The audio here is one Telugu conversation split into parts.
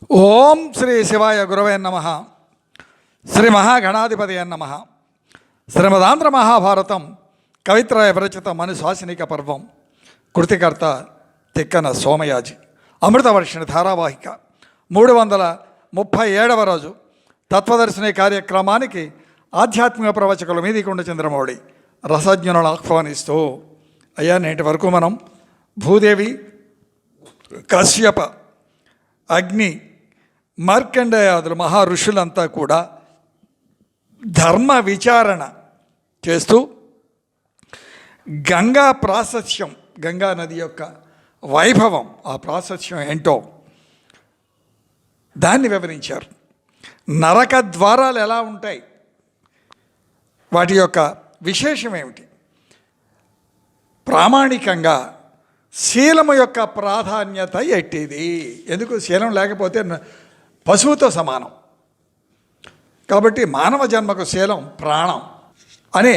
ఓం శ్రీ శివాయ గురవే నమ. శ్రీ మహాగణాధిపతయ నమ. శ్రీమదాంధ్ర మహాభారతం కవిత్రయ విరచిత మనుశాసనిక పర్వం. కృతికర్త తిక్కన సోమయాజి. అమృతవర్షిణి ధారావాహిక 337వ రోజు తత్వదర్శిని కార్యక్రమానికి ఆధ్యాత్మిక ప్రవచకుల మీదికొండ చంద్రమౌళి రసజ్ఞులను ఆహ్వానిస్తూ, అయ్యా, నేటి వరకు మనం భూదేవి, కశ్యప, అగ్ని, మార్కండేయాదులు మహా ఋషులంతా కూడా ధర్మ విచారణ చేస్తూ గంగా ప్రాశస్త్యం, గంగా నది యొక్క వైభవం, ఆ ప్రాశస్త్యం ఏంటో దాన్ని వివరించారు. నరక ద్వారాలు ఎలా ఉంటాయి, వాటి యొక్క విశేషం ఏమిటి, ప్రామాణికంగా శీలము యొక్క ప్రాధాన్యత ఎట్టిది, ఎందుకు శీలం లేకపోతే పశువుతో సమానం, కాబట్టి మానవ జన్మకు శీలం ప్రాణం అనే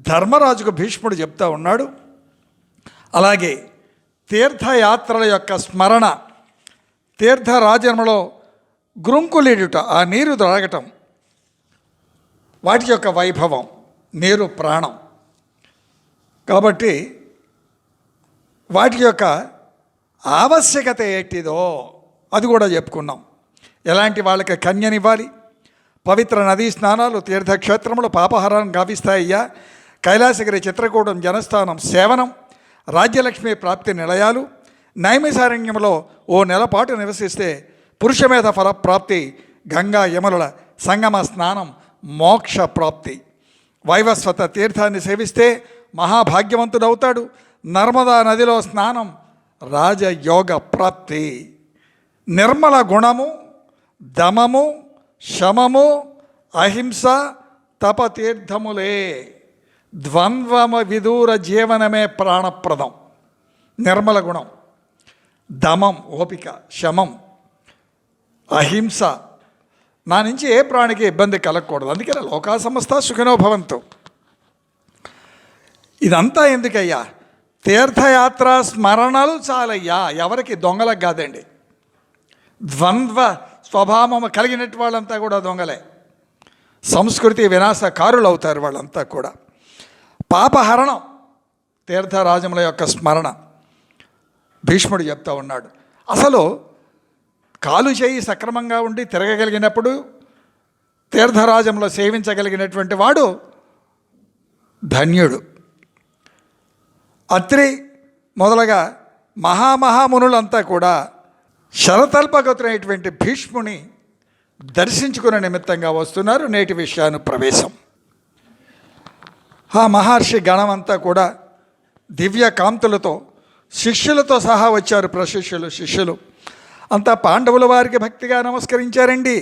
ధర్మరాజుకు భీష్ముడు చెప్తా ఉన్నాడు. అలాగే తీర్థయాత్రల యొక్క స్మరణ, తీర్థరాజన్మలో గ్రుంకులీడుట, ఆ నీరు త్రాగటం, వాటి యొక్క వైభవం, నీరు ప్రాణం కాబట్టి వాటి యొక్క ఆవశ్యకత ఏంటిదో అది కూడా చెప్పుకున్నాం. ఎలాంటి వాళ్ళకి కన్యనివ్వాలి, పవిత్ర నదీ స్నానాలు, తీర్థక్షేత్రములు పాపహారాన్ని గావిస్తాయ్యా, కైలాసగిరి చిత్రకూటం జనస్థానం సేవనం, రాజ్యలక్ష్మి ప్రాప్తి నిలయాలు, నైమిసారణ్యంలో ఓ నెలపాటు నివసిస్తే పురుషమేధ ఫలప్రాప్తి, గంగా యమునుల సంగమ స్నానం మోక్ష ప్రాప్తి, వైవస్వత తీర్థాన్ని సేవిస్తే మహాభాగ్యవంతుడవుతాడు, నర్మదా నదిలో స్నానం రాజయోగ ప్రాప్తి, నిర్మల గుణము, దమము, శమము, అహింస, తపతీర్థములే, ద్వంద్వమ విదూర జీవనమే ప్రాణప్రదం. నిర్మల గుణం, దమం ఓపిక, శమం, అహింస, నా నుంచి ఏ ప్రాణికి ఇబ్బంది కలగకూడదు. అందుకనే లోకా సమస్త సుఖినో భవంతు. ఇదంతా ఎందుకయ్యా, తీర్థయాత్ర స్మరణలు చాలయ్యా. ఎవరికి? దొంగలకు కాదండి. ద్వంద్వ స్వభావం కలిగినట్టు వాళ్ళంతా కూడా దొంగలే, సంస్కృతి వినాశకారులు అవుతారు వాళ్ళంతా కూడా. పాపహరణం, తీర్థరాజముల యొక్క స్మరణ భీష్ముడు చెప్తా ఉన్నాడు. అసలు కాలు చేయి సక్రమంగా ఉండి తిరగగలిగినప్పుడు తీర్థరాజంలో సేవించగలిగినటువంటి వాడు ధన్యుడు. అత్రి మొదలగా మహామహామునులంతా కూడా శరతల్పగతులైనటువంటి భీష్ముని దర్శించుకునే నిమిత్తంగా వస్తున్నారు. నేటి విషయాను ప్రవేశం. ఆ మహర్షి గణమంతా కూడా దివ్య కాంతులతో శిష్యులతో సహా వచ్చారు. శిష్యులు అంతా పాండవుల వారికి భక్తిగా నమస్కరించారండి.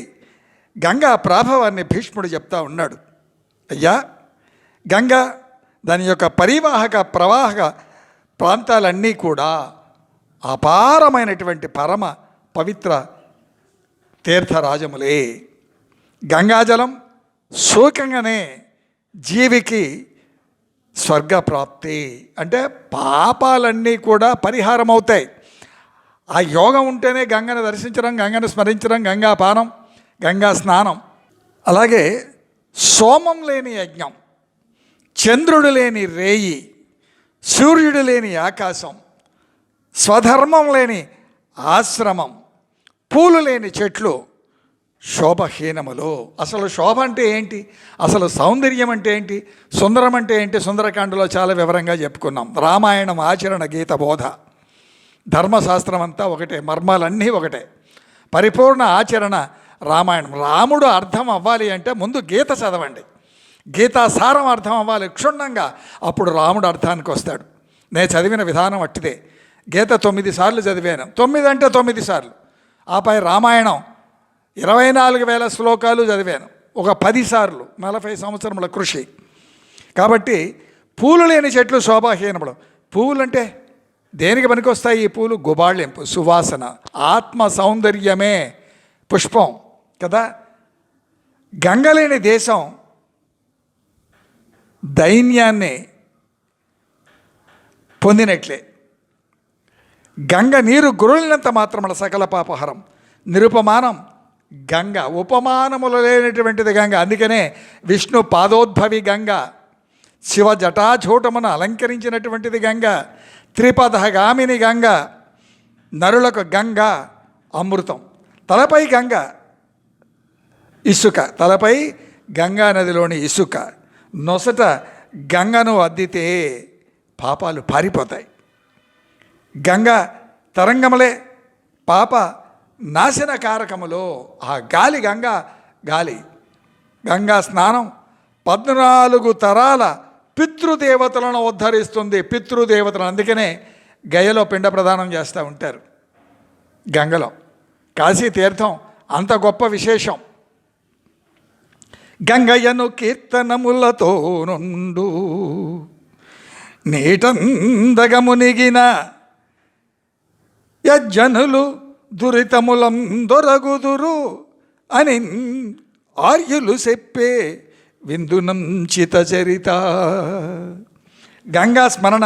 గంగా ప్రాభవాన్ని భీష్ముడు చెప్తా ఉన్నాడు. అయ్యా, గంగా దాని యొక్క పరివాహక ప్రవాహక ప్రాంతాలన్నీ కూడా అపారమైనటువంటి పరమ పవిత్ర తీర్థరాజములే. గంగాజలం సూకంగానే జీవికి స్వర్గప్రాప్తి, అంటే పాపాలన్నీ కూడా పరిహారం అవుతాయి. ఆ యోగం ఉంటేనే గంగను దర్శించడం, గంగను స్మరించడం, గంగా పానం, గంగా స్నానం. అలాగే సోమం లేని యజ్ఞం, చంద్రుడు లేని రేయి, సూర్యుడు లేని ఆకాశం, స్వధర్మం లేని ఆశ్రమం, పూలు లేని చెట్లు శోభహీనములు. అసలు శోభ అంటే ఏంటి, అసలు సౌందర్యం అంటే ఏంటి, సుందరం అంటే ఏంటి, సుందరకాండలో చాలా వివరంగా చెప్పుకున్నాం. రామాయణం ఆచరణ, గీత బోధ, ధర్మశాస్త్రం అంతా ఒకటే, మర్మాలన్నీ ఒకటే. పరిపూర్ణ ఆచరణ రామాయణం. రాముడు అర్థం అవ్వాలి అంటే ముందు గీత చదవండి, గీతాసారం అర్థం అవ్వాలి క్షుణ్ణంగా, అప్పుడు రాముడు అర్థానికి వస్తాడు. నేను చదివిన విధానం అట్టిదే. గీత 9 సార్లు చదివాను, 9 అంటే 9 సార్లు. ఆపై రామాయణం 24,000 శ్లోకాలు చదివాను, ఒక 10 సార్లు, 40 సంవత్సరముల కృషి. కాబట్టి పూలు లేని చెట్లు శోభాహీనములు. పువ్వులు అంటే దేనికి పనికొస్తాయి? ఈ పూలు గుబాళింపు, సువాసన, ఆత్మ సౌందర్యమే పుష్పం కదా. గంగలేని దేశం దైన్యాన్ని పొందినట్లే. గంగ నీరు గురులినంత మాత్రముల సకల పాపహరం. నిరుపమానం గంగ, ఉపమానములు లేనటువంటిది గంగ. అందుకనే విష్ణు పాదోద్భవి గంగ, శివ జటాచూటమును అలంకరించినటువంటిది గంగ, త్రిపథగామిని గంగ, నరులకు గంగ అమృతం. తలపై గంగ ఇసుక, తలపై గంగా నదిలోని ఇసుక, నొసట గంగను అద్దితే పాపాలు పారిపోతాయి. గంగ తరంగములే పాప నాశన కారకములో. ఆ గాలి గాలి గంగా స్నానం 14 తరాల పితృదేవతలను ఉద్ధరిస్తుంది. పితృదేవతలను, అందుకనే గయలో పిండ ప్రదానం చేస్తూ ఉంటారు. గంగలో కాశీ తీర్థం అంత గొప్ప విశేషం. గంగయ్యను కీర్తనములతో నుండు నీటందగమునిగిన యజ్జనులు దురితములందొరగుదురు అని ఆర్యులు చెప్పే విందునంచిత చరిత. గంగా స్మరణ.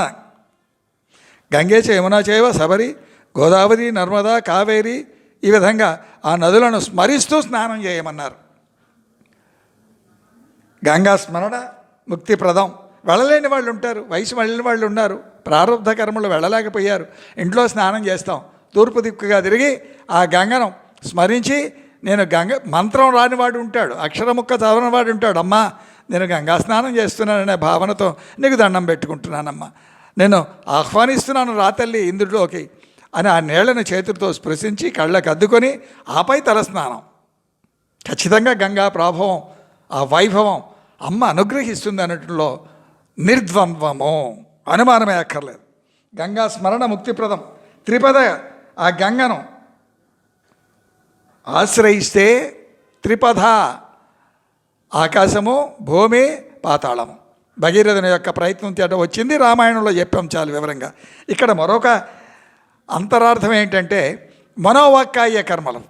గంగే యమునా చేవ శబరి గోదావరి నర్మదా కావేరి, ఈ విధంగా ఆ నదులను స్మరిస్తూ స్నానం చేయమన్నారు. గంగా స్మరణ ముక్తిప్రదం. వెళ్ళలేని వాళ్ళు ఉంటారు, వయసు వెళ్ళిన వాళ్ళు ఉన్నారు, ప్రారంధ కర్మలు వెళ్ళలేకపోయారు. ఇంట్లో స్నానం చేస్తాం, తూర్పు దిక్కుగా తిరిగి ఆ గంగను స్మరించి, నేను గంగ మంత్రం రానివాడు ఉంటాడు, అక్షరముక్క చదవనివాడు ఉంటాడు, అమ్మా నేను గంగా స్నానం చేస్తున్నాననే భావనతో నీకు దండం పెట్టుకుంటున్నానమ్మా, నేను ఆహ్వానిస్తున్నాను రా తల్లి ఇంద్రుడిలోకి అని ఆ నీళ్లను చేతులతో స్పృశించి కళ్ళకు అద్దుకొని ఆపై తలస్నానం. ఖచ్చితంగా గంగా ప్రాభవం, ఆ వైభవం అమ్మ అనుగ్రహిస్తుంది అన్నట్లో నిర్ద్వంద్వము, అనుమానమే అక్కర్లేదు. గంగా స్మరణ ముక్తిప్రదం. త్రిపద ఆ గంగను ఆశ్రయిస్తే త్రిపథ, ఆకాశము, భూమి, పాతాళము. భగీరథుని యొక్క ప్రయత్నం తేట వచ్చింది, రామాయణంలో చెప్పాం చాలా వివరంగా. ఇక్కడ మరొక అంతరార్థం ఏంటంటే మనోవాక్కాయ కర్మలు.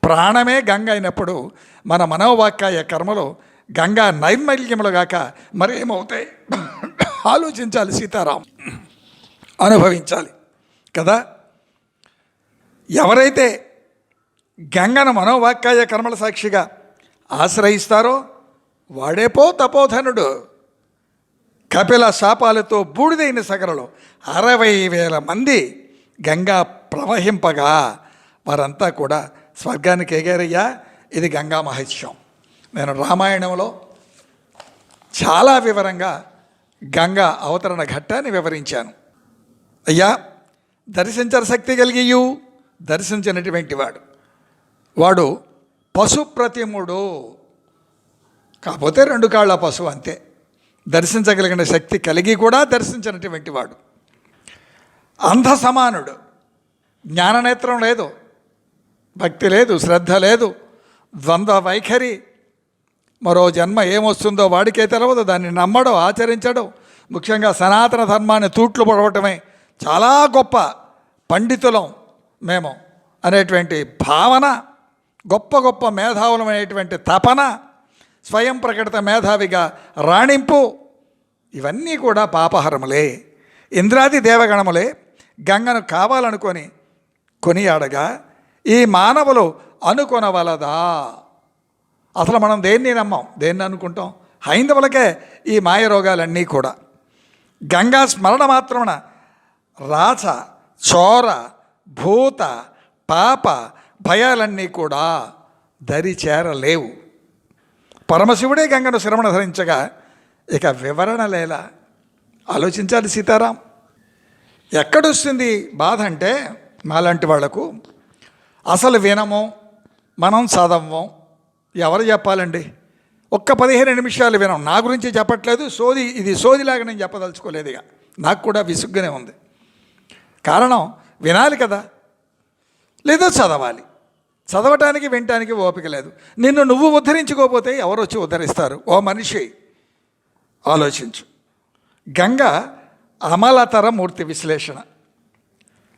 ప్రాణమే గంగ అయినప్పుడు మన మనోవాక్కాయ కర్మలు గంగా నైర్మల్యములు గాక మరేమవుతాయి ఆలోచించాలి. సీతారాం అనుభవించాలి కదా. ఎవరైతే గంగను మనోవాక్కాయ కర్మల సాక్షిగా ఆశ్రయిస్తారో వాడేపో తపోధనుడు. కపిల శాపాలతో బూడిదైన సగరలో 60,000 మంది గంగా ప్రవహింపగా వారంతా కూడా స్వర్గానికి ఎగారయ్యా. ఇది గంగా మహత్యం. నేను రామాయణంలో చాలా వివరంగా గంగా అవతరణ ఘట్టాన్ని వివరించాను. అయ్యా, దర్శించర శక్తి కలిగియు దర్శించినటువంటి వాడు పశుప్రతిముడు, కాకపోతే 2 కాళ్ళ పశువు అంతే. దర్శించగలిగిన శక్తి కలిగి కూడా దర్శించినటువంటి వాడు. అంధ సమానుడు. జ్ఞాననేత్రం లేదు, భక్తి లేదు, శ్రద్ధ లేదు, ద్వంద్వ వైఖరి. మరో జన్మ ఏమొస్తుందో వాడికే తెలవదు, దాన్ని నమ్మడం, ఆచరించడం, ముఖ్యంగా సనాతన ధర్మాన్ని తూట్లు పొడవటమే చాలా గొప్ప పండితులం మేము అనేటువంటి భావన, గొప్ప గొప్ప మేధావులమైనటువంటి తపన, స్వయం ప్రకటిత మేధావిగా రాణింపు, ఇవన్నీ కూడా పాపహరములే. ఇంద్రాది దేవగణములే గంగను కావాలనుకొని కొనియాడగా ఈ మానవులు అనుకొనవలదా? అసలు మనం దేన్ని నమ్మం, దేన్ని అనుకుంటాం? హైందవులకే ఈ మాయ రోగాలన్నీ కూడా. గంగా స్మరణ మాత్రమున రాచ, చోర, భూత, పాప భయాలన్నీ కూడా దరి చేరలేవు. పరమశివుడే గంగను శిరమణ ధరించగా ఇక వివరణ లేలా. ఆలోచించాలి సీతారాం. ఎక్కడొస్తుంది బాధ అంటే మాలాంటి వాళ్లకు అసలు వినము, మనం చదవం. ఎవరు చెప్పాలండి? ఒక్క 15 నిమిషాలు వినం. నా గురించి చెప్పట్లేదు, ఇది సోదిలాగా నేను చెప్పదలుచుకోలేదు. ఇక నాకు కూడా విసుగ్గానే ఉంది. కారణం వినాలి కదా, లేదా చదవాలి. చదవటానికి వినటానికి ఓపిక లేదు. నిన్ను నువ్వు ఉద్ధరించుకోకపోతే ఎవరు వచ్చి ఉద్ధరిస్తారు? ఓ మనిషి ఆలోచించు. గంగ అమలతర మూర్తి విశ్లేషణ.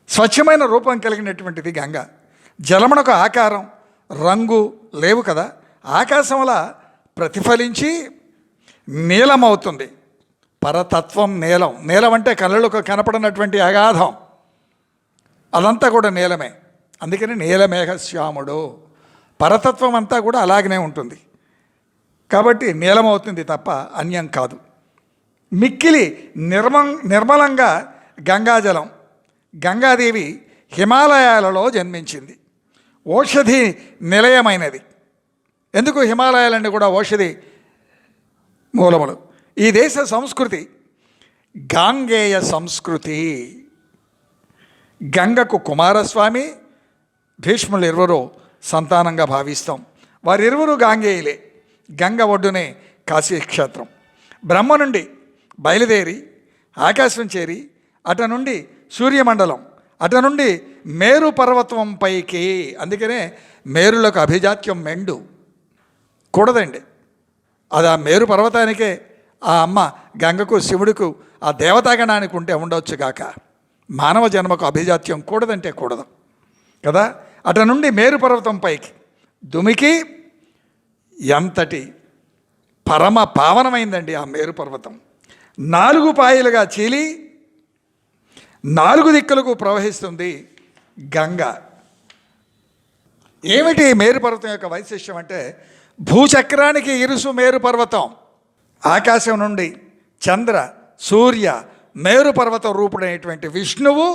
స్వచ్ఛమైన రూపం కలిగినటువంటిది గంగ. జలమునకు ఆకారం, రంగు లేవు కదా. ఆకాశంలా ప్రతిఫలించి నీలమవుతుంది. పరతత్వం నీలం. నీలం అంటే కళ్ళకు కనపడినటువంటి అగాధం, అదంతా కూడా నీలమే. అందుకని నీలమేఘశ్యాముడు. పరతత్వం అంతా కూడా అలాగనే ఉంటుంది కాబట్టి నీలమవుతుంది తప్ప అన్యం కాదు. మిక్కిలి నిర్మలంగా గంగాజలం. గంగాదేవి హిమాలయాలలో జన్మించింది. ఔషధి నిలయమైనది. ఎందుకు హిమాలయాలన్నీ కూడా ఔషధి మూలములు. ఈ దేశ సంస్కృతి గాంగేయ సంస్కృతి. గంగకు కుమారస్వామి, భీష్ములు ఇరువురు సంతానంగా భావిస్తాం. వారిరువురు గాంగేయులే. గంగ ఒడ్డునే కాశీక్షేత్రం. బ్రహ్మ నుండి బయలుదేరి ఆకాశం చేరి అట నుండి సూర్యమండలం, అట నుండి మేరు పర్వతం పైకి. అందుకనే మేరులకు అభిజాత్యం మెండు కూడదండి. అది ఆ మేరు పర్వతానికే ఆ అమ్మ గంగకు శివుడికు ఆ దేవతాగణానికి ఉంటే ఉండవచ్చు కాక మానవ జన్మకు అభిజాత్యం కూడదంటే కూడదు కదా. అట నుండి మేరు పర్వతం పైకి దుమికి ఎంతటి పరమ పావనమైందండి ఆ మేరు పర్వతం. 4 పాయలుగా చీలి 4 దిక్కులకు ప్రవహిస్తుంది గంగ. ఏమిటి మేరు పర్వతం యొక్క వైశిష్ట్యం అంటే, భూచక్రానికి ఇరుసు మేరు పర్వతం. ఆకాశం నుండి చంద్ర సూర్య మేరు పర్వతం రూపుడైనటువంటి విష్ణువు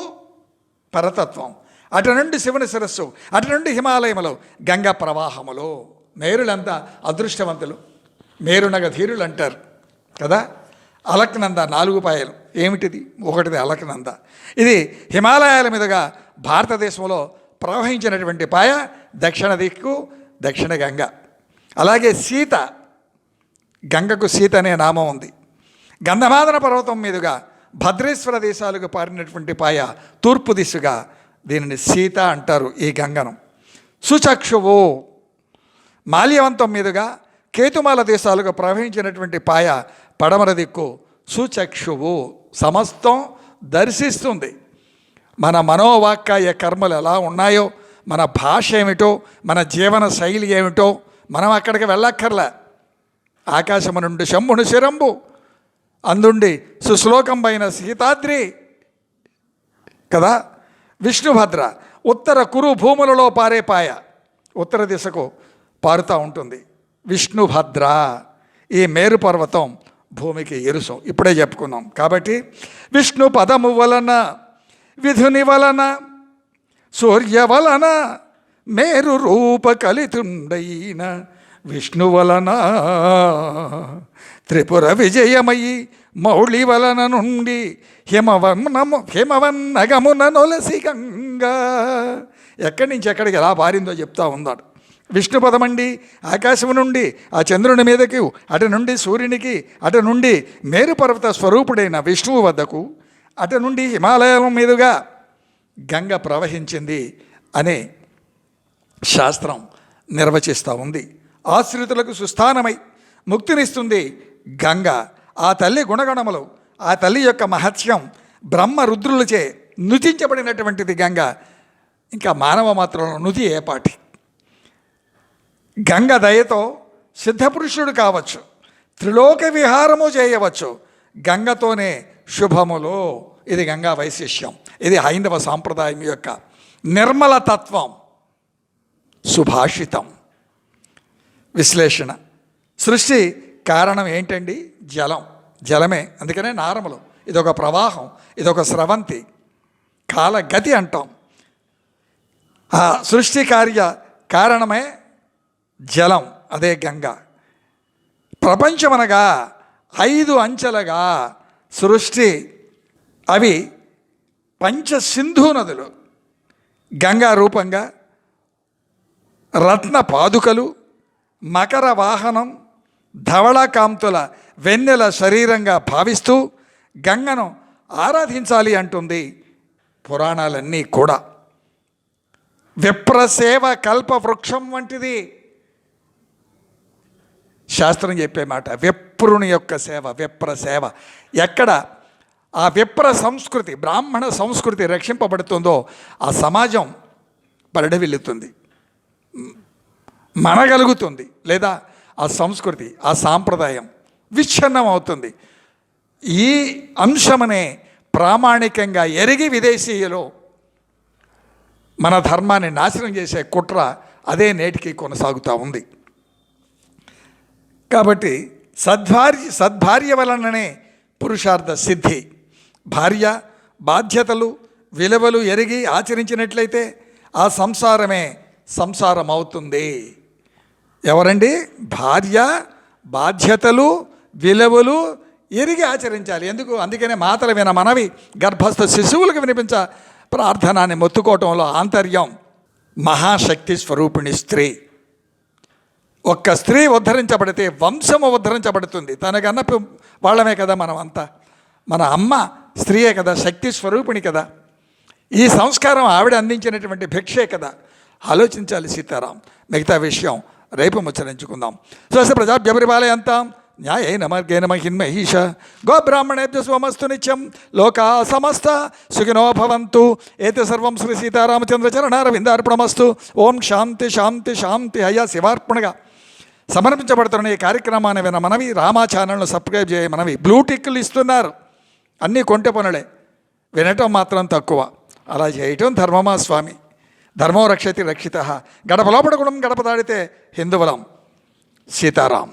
పరతత్వం. అటు నుండి శివుని శిరస్సు, అటు నుండి హిమాలయములు, గంగా ప్రవాహములు. మేరులంతా అదృష్టవంతులు, మేరునగ ధీరులు అంటారు కదా. అలక్నంద 4 పాయలు. ఏమిటిది? ఒకటిది అలక్నంద. ఇది హిమాలయాల మీదుగా భారతదేశంలో ప్రవహించినటువంటి పాయ. దక్షిణ దిక్కు దక్షిణ గంగ. అలాగే సీత, గంగకు సీత అనే నామం ఉంది. గంధమాదన పర్వతం మీదుగా భద్రేశ్వర దేశాలకు పారినటువంటి పాయ తూర్పు దిశగా. దీనిని సీత అంటారు ఈ గంగను. సుచక్షువు, మాల్యవంతం మీదుగా కేతుమాల దేశాలకు ప్రవహించినటువంటి పాయ పడమర దిక్కు. సుచక్షువు, సమస్తం దర్శిస్తుంది. మన మనోవాక్కాయ కర్మలు ఎలా ఉన్నాయో, మన భాష ఏమిటో, మన జీవన శైలి ఏమిటో మనం అక్కడికి వెళ్ళక్కర్లే. ఆకాశము నుండి శంభుని శిరంబు, అందుండి సుశ్లోకంపైన సీతాద్రి కదా. విష్ణుభద్ర ఉత్తర కురు భూములలో పారే పాయ, ఉత్తర దిశకు పారుతూ ఉంటుంది విష్ణుభద్ర. ఈ మేరు పర్వతం భూమికి ఇరుసు, ఇప్పుడే చెప్పుకున్నాం. కాబట్టి విష్ణు పదము వలన, విధుని వలన, సూర్య వలన, మేరు రూప కలితుండైన విష్ణు వలన, త్రిపుర విజయమయి మౌళి వలన నుండి హిమవన్నగమున నొలసి గంగా. ఎక్కడి నుంచి ఎక్కడికి ఎలా పారిందో చెప్తా ఉన్నాడు. విష్ణుపదమండి ఆకాశం నుండి ఆ చంద్రుని మీదకి, అటు నుండి సూర్యునికి, అటు నుండి మేరు పర్వత స్వరూపుడైన విష్ణువు వద్దకు, అటు నుండి హిమాలయాల మీదుగా గంగ ప్రవహించింది అనే శాస్త్రం నిర్వచిస్తూ ఉంది. ఆశ్రితులకు సుస్థానమై ముక్తినిస్తుంది గంగ. ఆ తల్లి గుణగణములు, ఆ తల్లి యొక్క మహత్యం బ్రహ్మ రుద్రులచే నుతించబడినటువంటిది గంగ. ఇంకా మానవ మాత్రంలో నుతి ఏపాటి. గంగ దయతో సిద్ధపురుషుడు కావచ్చు, త్రిలోక విహారము చేయవచ్చు. గంగతోనే శుభములు. ఇది గంగా వైశిష్యం. ఇది హైందవ సాంప్రదాయం యొక్క నిర్మల తత్వం. సుభాషితం. విశ్లేషణ. సృష్టి కారణం ఏంటండి? జలం. జలమే. అందుకనే నారములు. ఇదొక ప్రవాహం, ఇదొక స్రవంతి, కాలగతి అంటాం. ఆ సృష్టి కార్య కారణమే జలం, అదే గంగ. ప్రపంచమనగా 5 అంచెలుగా సృష్టి. అవి పంచసింధు నదులు గంగా రూపంగా, రత్న పాదుకలు, మకర వాహనం, ధవళకాంతుల వెన్నెల శరీరంగా భావిస్తూ గంగను ఆరాధించాలి అంటుంది పురాణాలన్నీ కూడా. విప్రసేవ కల్ప వృక్షం వంటిది శాస్త్రం చెప్పే మాట. విప్రుని యొక్క సేవ, విప్ర సేవ. ఎక్కడ ఆ విప్ర సంస్కృతి, బ్రాహ్మణ సంస్కృతి రక్షింపబడుతుందో ఆ సమాజం పరిడవిల్లుతుంది, మనగలుగుతుంది. లేదా ఆ సంస్కృతి, ఆ సాంప్రదాయం విచ్ఛిన్నం అవుతుంది. ఈ అంశమనే ప్రామాణికంగా ఎరిగి విదేశీయులు మన ధర్మాన్ని నాశనం చేసే కుట్ర అదే నేటికి కొనసాగుతూ ఉంది. కాబట్టి సద్భార్య వలననే పురుషార్థ సిద్ధి. భార్య బాధ్యతలు విలువలు ఎరిగి ఆచరించినట్లయితే ఆ సంసారమే సంసారం అవుతుంది. ఎవరండి? భార్య బాధ్యతలు విలువలు ఎరిగి ఆచరించాలి. అందుకనే మాతలు విన మనవి గర్భస్థ శిశువులకు వినిపించ ప్రార్థనాన్ని మొత్తుకోవటంలో ఆంతర్యం. మహాశక్తి స్వరూపిణి స్త్రీ. ఒక్క స్త్రీ ఉద్ధరించబడితే వంశము ఉద్ధరించబడుతుంది. తనకన్నా వాళ్ళమే కదా మనం అంతా. మన అమ్మ స్త్రీయే కదా, శక్తి స్వరూపిణి కదా. ఈ సంస్కారం ఆవిడ అందించినటువంటి భిక్షే కదా. ఆలోచించాలి సీతారాం. మిగతా విషయం రేపు ముచ్చరించుకుందాం. స్వస్తి ప్రజాభ్య పరిపాలయంతాం న్యాయేన మార్గేణ మహిన్మహీష గోబ్రాహ్మణేభ్యో శుభమస్తు నిత్యం. లోకా సమస్త సుఖినో భవంతు. ఏతే సర్వం శ్రీ సీతారామచంద్రచరణారవిందార్పణమస్తు. ఓం శాంతి శాంతి శాంతి. అయ్యా శివార్పణగా సమర్పించబడుతున్న ఈ కార్యక్రమాన్ని విన మనవి, రామా ఛానల్ను సబ్స్క్రైబ్ చేయ మనవి. బ్లూటిక్లు ఇస్తున్నారు, అన్నీ కొంటె పనులే, వినటం మాత్రం తక్కువ. అలా చేయటం ధర్మమా స్వామి? ధర్మో రక్షతి రక్షిత. గడప లోపల గుణం గడప దాడితే హిందువులం. సీతారాం.